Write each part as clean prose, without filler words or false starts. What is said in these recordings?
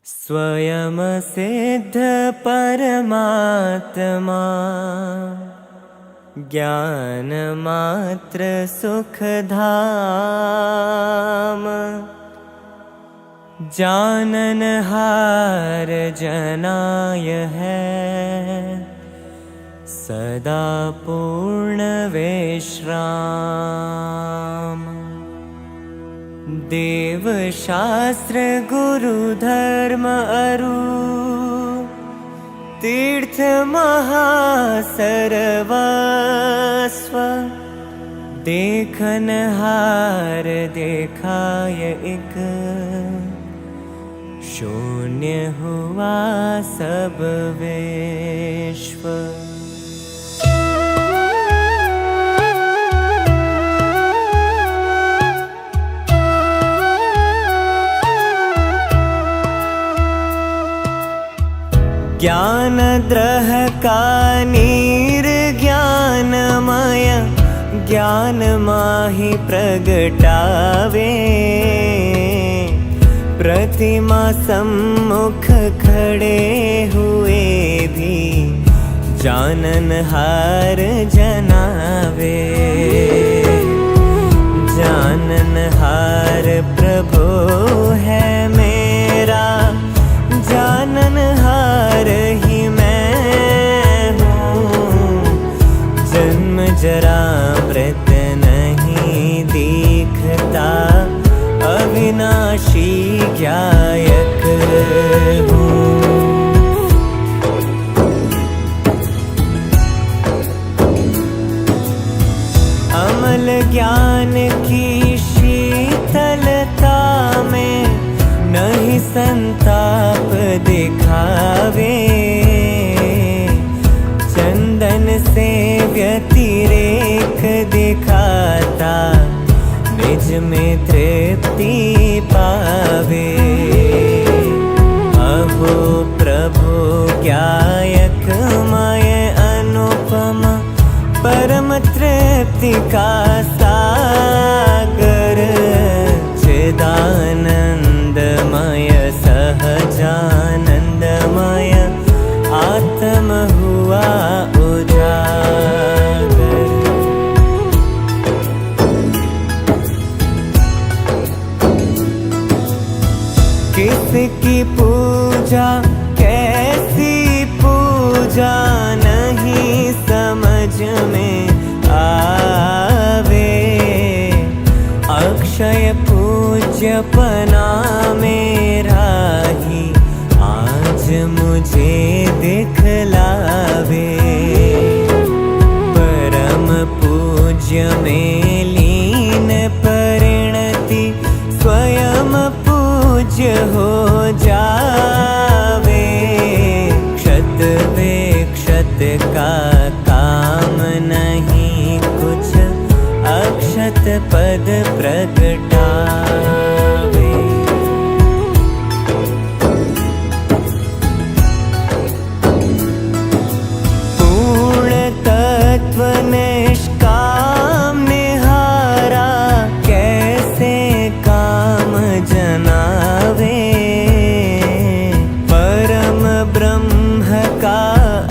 स्वयं सिद्ध परमात्मा ज्ञान मात्र सुख धाम। जानन हार जनाय है सदा पूर्ण विश्राम। देव शास्त्र गुरु धर्म अरु तीर्थ महासर्वस्व। देखन हार देखाय एक शून्य हुआ सब विश्व। ज्ञान द्रह का निर्ज्ञानमय ज्ञान माहि प्रगटावे। प्रतिमा सम्मुख खड़े हुए भी जानन हार जनावे। जानन हार प्रभु है मेरा जानन हार ही मैं हूँ। जन्म जरा मृत नहीं दिखता अविनाशी ज्ञायक हूँ। अमल ज्ञान की शीतलता में नहीं संताप दिखावे। चंदन से व्यतिरेक दिखाता निज में तृप्ति पावे। अहो प्रभु ज्ञायक मय अनुपम परम तृप्ति का सागर। चिदानंदमय सहजानंदमय आत्म हुआ उजागर। किसकी पूजा कैसी पूजा नहीं समझ में आवे। अक्षय पूज्यपना मेरा ही आज मुझे दिखलावे। परम पूज्य में लीन परिणति स्वयं पूज्य हो जावे। क्षत विक्षत का काम नहीं कुछ अक्षत पद प्रगटावे। पूर्ण तत्व निष्काम निहारा कैसे काम जनावे। परम ब्रह्म का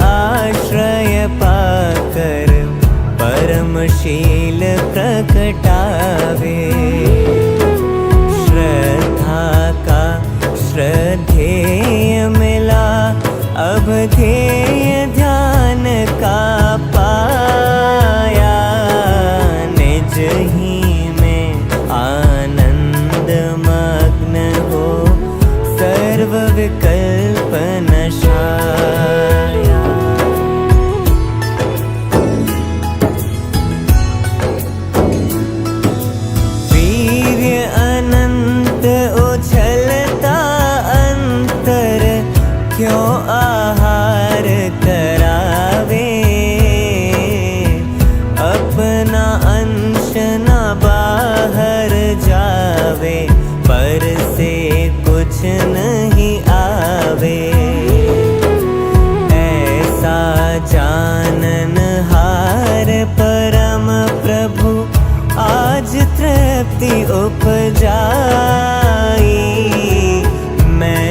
आश्रय पाकर परमशील प्रकटावे। श्रद्धा का श्रद्धेय मिला अब ध्येय ध्यान का पाया। निज ही में आनंद मग्न हो सर्व विकल्प नशाया। उछलता अंतर क्यों आहार करावे। अपना अंश न बाहर जावे पर से कुछ नहीं आवे। ऐसा जानन हार परम प्रभु आज तृप्ति उपजाई। मैं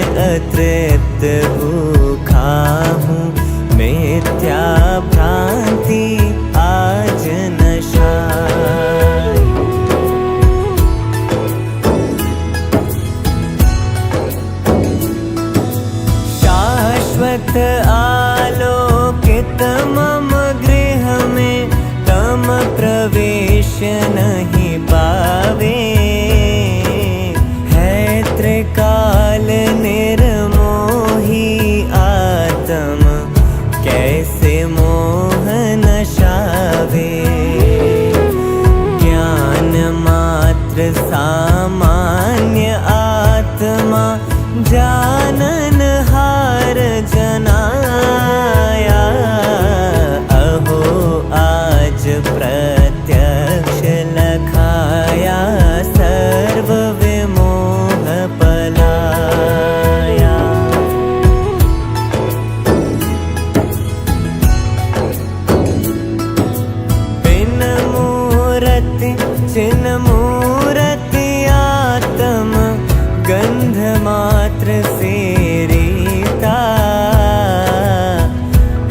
तृप्त भूखा हूँ, मिथ्या भ्रांति आज नशाई। शाश्वत आलोकित मम गृह में तम प्रवेश नहीं पावे। है त्रिकाल निर्मोही आत्म कैसे मोह नशावे। ज्ञान मात्र सामान्य आत्मा जानन हार जनाया। अहो आज प्रत्यक्ष लखाया सर्व विमोह पलाया। बिन मूरति चिन्ह मूरति आत्म गंध मात्र से रीता।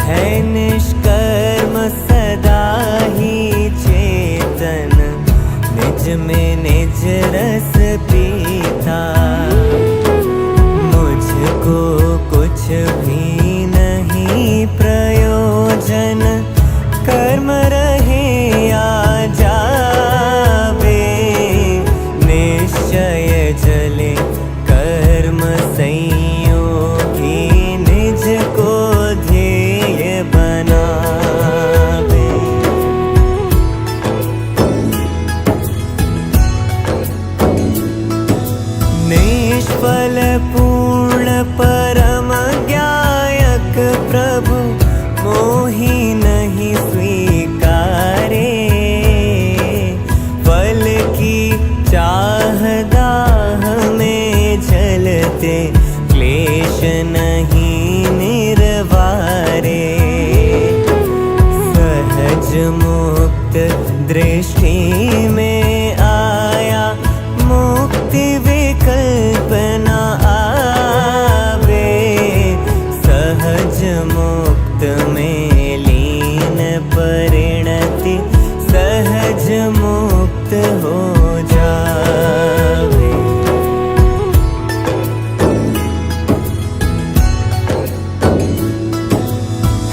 है निष्कर्म सदा ही चेतन निज में निज रस पीता। मुझको कुछ भी नहीं प्रयोजन कर्म रहे या जावे। निश्चय जले कर्म संयोगी निज को ध्येय बनावे। निष्फल पूर्ण परम ज्ञायक प्रभु मोहि नहीं स्वीकारे। फल की चाह दाह में जलते क्लेश नहीं निर्वारे। सहज मुक्त दृष्टि में आया मुक्ति विकल्प न आवे। सहज मुक्त में लीन परिणति सहज मुक्त हो जावे।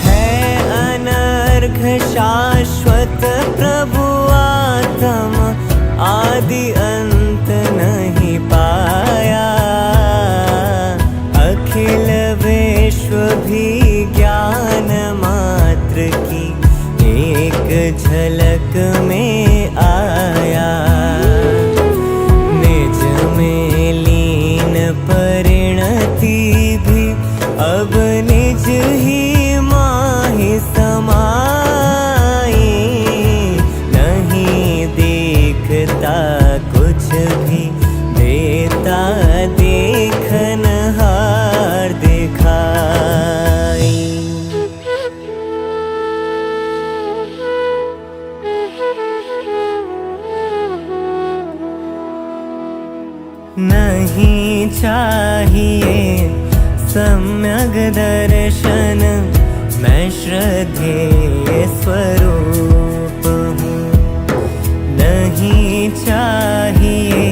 है अनर्घ शाश्वत प्रभु आत्म आदि अंत नहीं पाया। अखिल विश्व भी ज्ञान मात्र की एक झलक में आया। निज में लीन परिणति भी अब निज ही माहि समाई। नहीं देखता कुछ भी देता देखन हार दिखाई। नहीं चाहिए सम्यक दर्शन मैं श्रद्धेय स्वरूप हूँ। नहीं चाहिए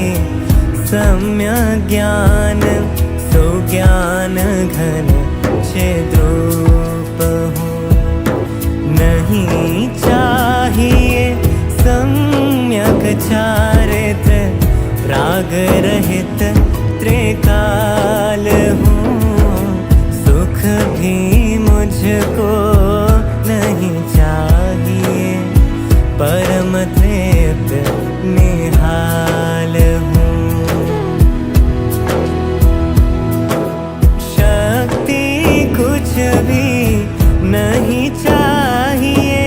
सम्यक ज्ञान सुज्ञान घन छिद्रूप हूँ। नहीं चाहिए सम्यक चारित्र राग रहित त्रिकाल हूँ। सुख भी मुझको नहीं चाहिए परम तृप्त निहाल हूँ। शक्ति कुछ भी नहीं चाहिए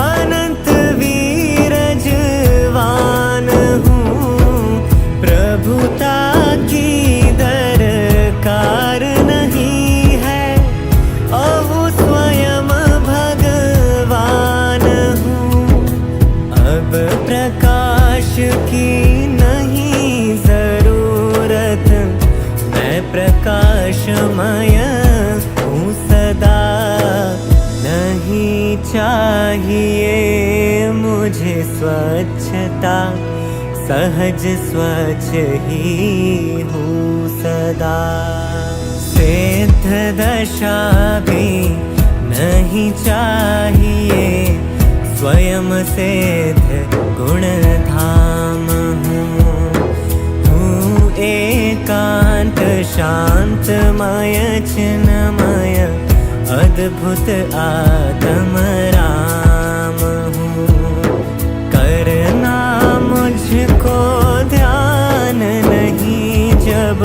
अनंत वीरजवान हूँ। प्रभु प्रकाशमय हूँ सदा। नहीं चाहिए मुझे स्वच्छता, सहज स्वच्छ ही हूँ सदा। सिद्ध दशा भी नहीं चाहिए, स्वयं सिद्ध गुण धाम हूँ एकांत शांतमय चिन्मय अद्भुत आत्म राम हूँ। करना मुझको ध्यान नहीं जब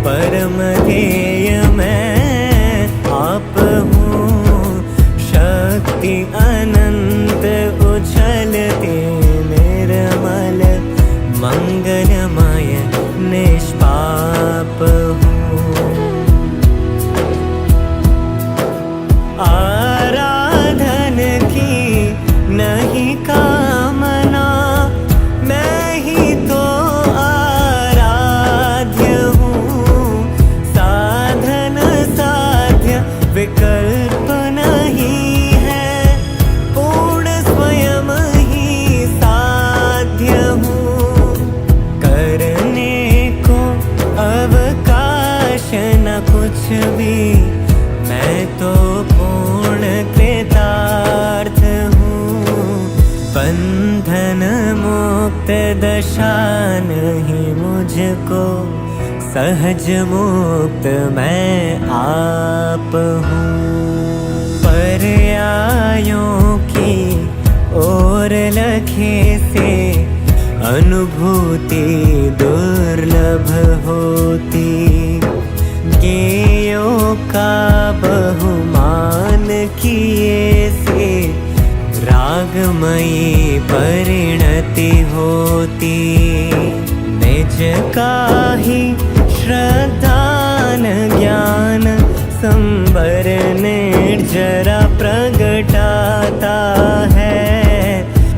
परम ध्येय मैं आप हूँ। शक्ति अनंत उछलती निर्मल मंगलमय निष्पाप हूँ। आराधन की नहीं कामना, मैं ही तो आराध्य हूँ। साधन साध्य विकल्प नहीं है, पूर्ण स्वयं ही साध्य हूँ। करने को अवकाश न कुछ भी, मैं तो पूर्ण कृतार्थ हूँ। बंधन मुक्त दशा नहीं मुझको, सहज मुक्त मैं आप हूँ। पर्यायों की ओर लखे से अनुभूति दुर्लभ होती। ज्ञेयों का बहुमान किए से रागमयी परिणति होती। निज का ही श्रद्धान ज्ञान संबर निर्जरा प्रगटाता है।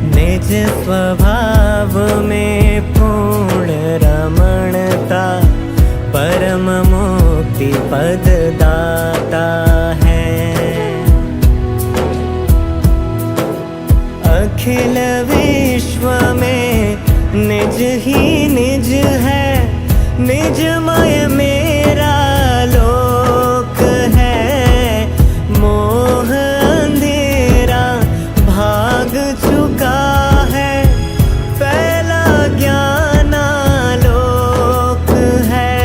निज स्वभाव में पूर्ण रमणता परम मुक्ति पद दाता है। अखिल विश्व में निज ही निज है, निजमय मेरा लोक है। मोह अंधेरा भाग चुका है, फैला ज्ञानालोक है।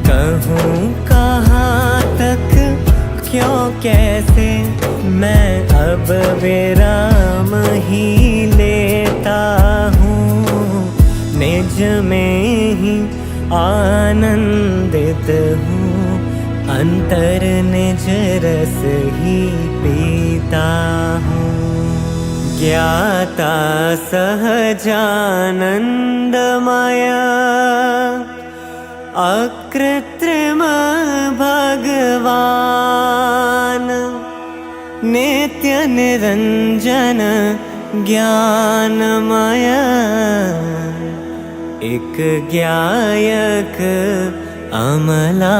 कहूँ कहाँ तक क्यों कैसे, मैं अब विराम ही लेता हूँ। निज में ही आनंदित हूँ, अंतर निज रस ही पीता हूँ। ज्ञाता सहजानंदमय अकृत्रिम भगवान। नित्य निरंजन ज्ञानमय एक ज्ञायक अमलान।